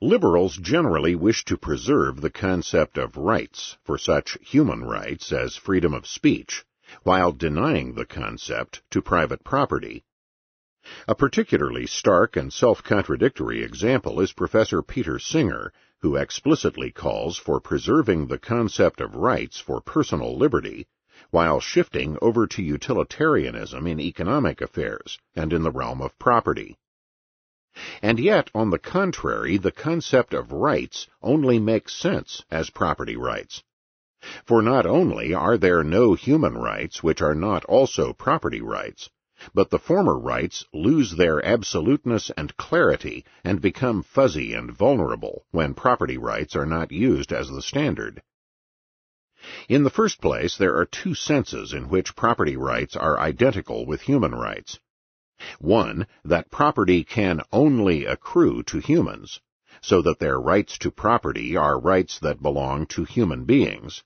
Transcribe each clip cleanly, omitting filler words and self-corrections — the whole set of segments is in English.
Liberals generally wish to preserve the concept of rights for such human rights as freedom of speech, while denying the concept to private property. A particularly stark and self-contradictory example is Professor Peter Singer, who explicitly calls for preserving the concept of rights for personal liberty, while shifting over to utilitarianism in economic affairs and in the realm of property. And yet, on the contrary, the concept of rights only makes sense as property rights. For not only are there no human rights which are not also property rights, but the former rights lose their absoluteness and clarity and become fuzzy and vulnerable when property rights are not used as the standard. In the first place, there are two senses in which property rights are identical with human rights. One, that property can only accrue to humans, so that their rights to property are rights that belong to human beings.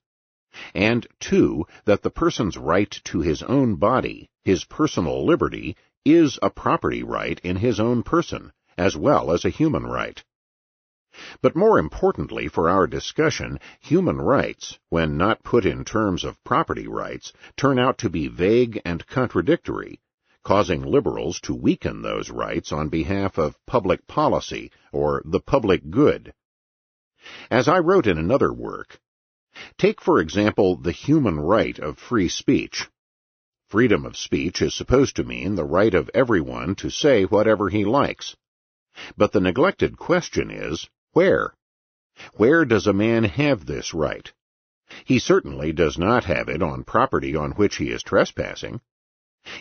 And two, that the person's right to his own body, his personal liberty, is a property right in his own person, as well as a human right. But more importantly for our discussion, human rights, when not put in terms of property rights, turn out to be vague and contradictory, causing liberals to weaken those rights on behalf of public policy or the public good. As I wrote in another work, take, for example, the human right of free speech. Freedom of speech is supposed to mean the right of everyone to say whatever he likes. But the neglected question is, where? Where does a man have this right? He certainly does not have it on property on which he is trespassing.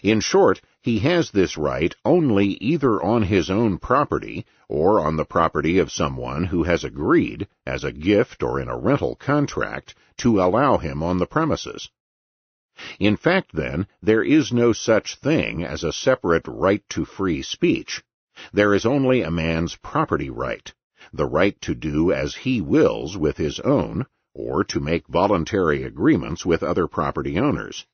In short, he has this right only either on his own property or on the property of someone who has agreed, as a gift or in a rental contract, to allow him on the premises. In fact, then, there is no such thing as a separate right to free speech. There is only a man's property right, the right to do as he wills with his own, or to make voluntary agreements with other property owners.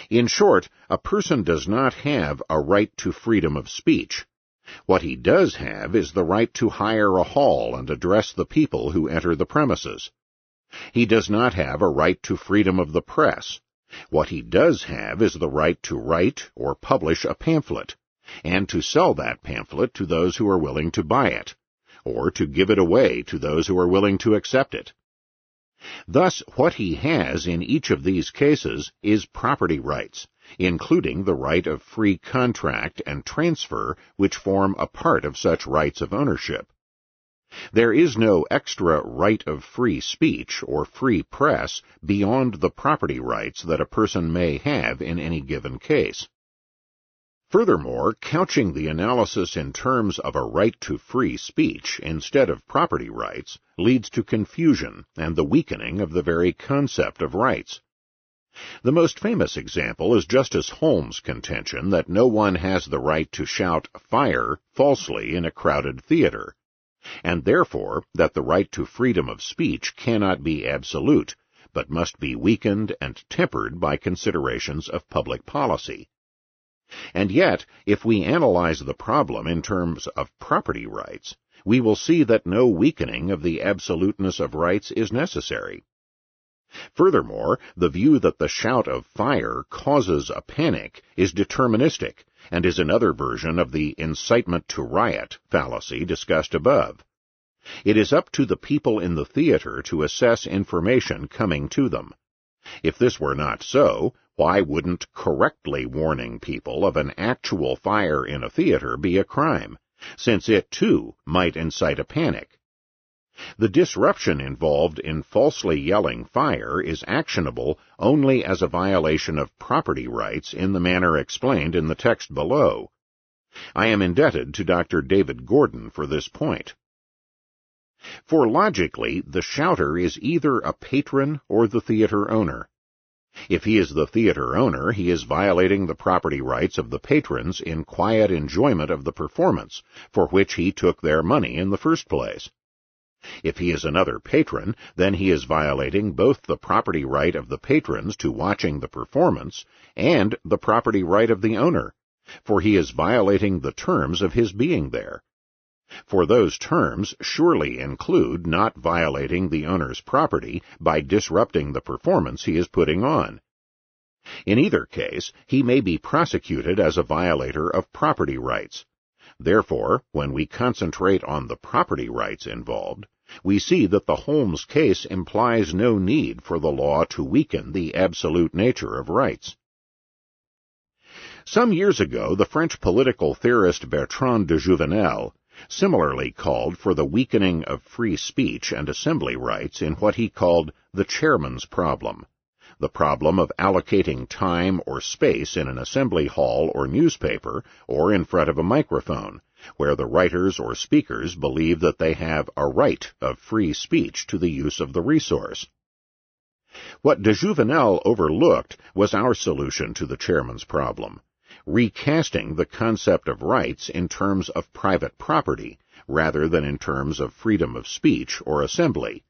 In short, a person does not have a right to freedom of speech. What he does have is the right to hire a hall and address the people who enter the premises. He does not have a right to freedom of the press. What he does have is the right to write or publish a pamphlet, and to sell that pamphlet to those who are willing to buy it, or to give it away to those who are willing to accept it. Thus, what he has in each of these cases is property rights, including the right of free contract and transfer, which form a part of such rights of ownership. There is no extra right of free speech or free press beyond the property rights that a person may have in any given case. Furthermore, couching the analysis in terms of a right to free speech instead of property rights leads to confusion and the weakening of the very concept of rights. The most famous example is Justice Holmes' contention that no one has the right to shout "fire" falsely in a crowded theater, and therefore that the right to freedom of speech cannot be absolute, but must be weakened and tempered by considerations of public policy. And yet, if we analyze the problem in terms of property rights, we will see that no weakening of the absoluteness of rights is necessary. Furthermore, the view that the shout of "fire" causes a panic is deterministic and is another version of the incitement to riot fallacy discussed above. It is up to the people in the theater to assess information coming to them. If this were not so, why wouldn't correctly warning people of an actual fire in a theater be a crime, since it, too, might incite a panic? The disruption involved in falsely yelling "fire" is actionable only as a violation of property rights in the manner explained in the text below. I am indebted to Dr. David Gordon for this point. For logically, the shouter is either a patron or the theater owner. If he is the theater owner, he is violating the property rights of the patrons in quiet enjoyment of the performance, for which he took their money in the first place. If he is another patron, then he is violating both the property right of the patrons to watching the performance and the property right of the owner, for he is violating the terms of his being there. for those terms surely include not violating the owner's property by disrupting the performance he is putting on. In either case, he may be prosecuted as a violator of property rights. Therefore, when we concentrate on the property rights involved, we see that the Holmes case implies no need for the law to weaken the absolute nature of rights. Some years ago, the French political theorist Bertrand de Jouvenel similarly called for the weakening of free speech and assembly rights in what he called the chairman's problem, the problem of allocating time or space in an assembly hall or newspaper or in front of a microphone, where the writers or speakers believe that they have a right of free speech to the use of the resource. What de Jouvenel overlooked was our solution to the chairman's problem, recasting the concept of rights in terms of private property rather than in terms of freedom of speech or assembly.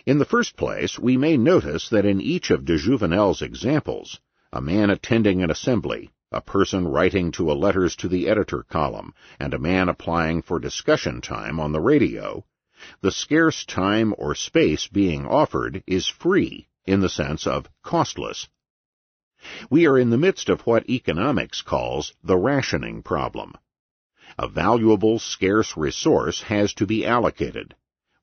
In the first place, we may notice that in each of de Jouvenel's examples, a man attending an assembly, a person writing to a letters to the editor column, and a man applying for discussion time on the radio, the scarce time or space being offered is free in the sense of costless. We are in the midst of what economics calls the rationing problem. A valuable, scarce resource has to be allocated,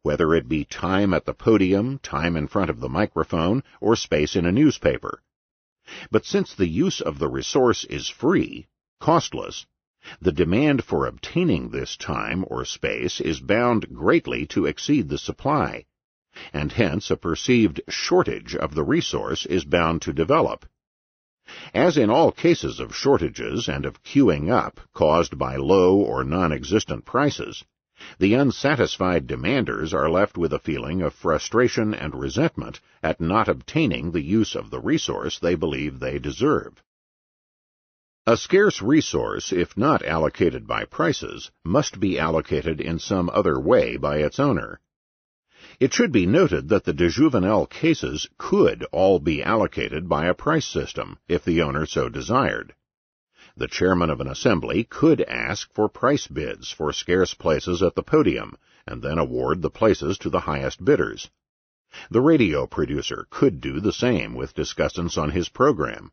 whether it be time at the podium, time in front of the microphone, or space in a newspaper. But since the use of the resource is free, costless, the demand for obtaining this time or space is bound greatly to exceed the supply, and hence a perceived shortage of the resource is bound to develop. As in all cases of shortages and of queuing up caused by low or non-existent prices, the unsatisfied demanders are left with a feeling of frustration and resentment at not obtaining the use of the resource they believe they deserve. A scarce resource, if not allocated by prices, must be allocated in some other way by its owner. It should be noted that the de Jouvenel cases could all be allocated by a price system, if the owner so desired. The chairman of an assembly could ask for price bids for scarce places at the podium, and then award the places to the highest bidders. The radio producer could do the same with discussants on his program.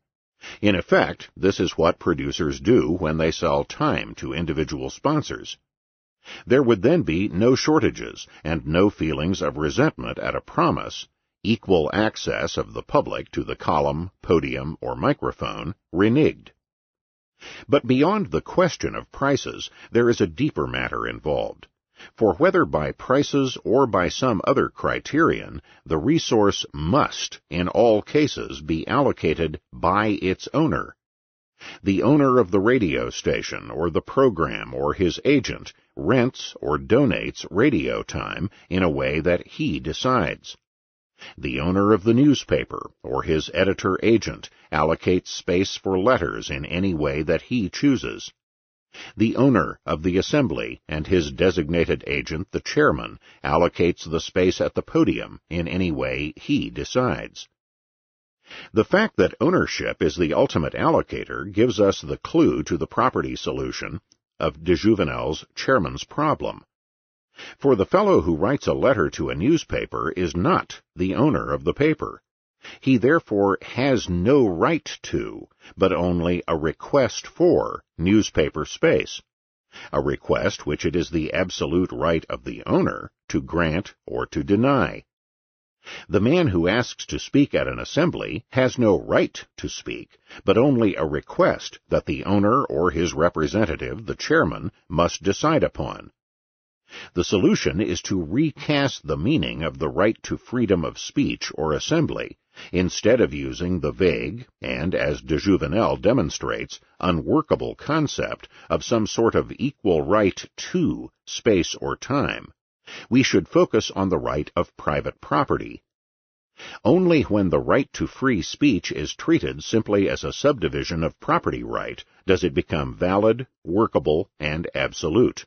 In effect, this is what producers do when they sell time to individual sponsors. There would then be no shortages and no feelings of resentment at a promise, equal access of the public to the column, podium, or microphone, reneged. But beyond the question of prices, there is a deeper matter involved. For whether by prices or by some other criterion, the resource must, in all cases, be allocated by its owner. The owner of the radio station or the program or his agent rents or donates radio time in a way that he decides. The owner of the newspaper or his editor-agent allocates space for letters in any way that he chooses. The owner of the assembly and his designated agent, the chairman, allocates the space at the podium in any way he decides. The fact that ownership is the ultimate allocator gives us the clue to the property solution of de Jouvenel's chairman's problem. For the fellow who writes a letter to a newspaper is not the owner of the paper. He therefore has no right to, but only a request for, newspaper space, a request which it is the absolute right of the owner to grant or to deny. The man who asks to speak at an assembly has no right to speak, but only a request that the owner or his representative, the chairman, must decide upon. The solution is to recast the meaning of the right to freedom of speech or assembly, instead of using the vague and, as de Jouvenel demonstrates, unworkable concept of some sort of equal right to space or time. We should focus on the right of private property. Only when the right to free speech is treated simply as a subdivision of property right does it become valid, workable, and absolute.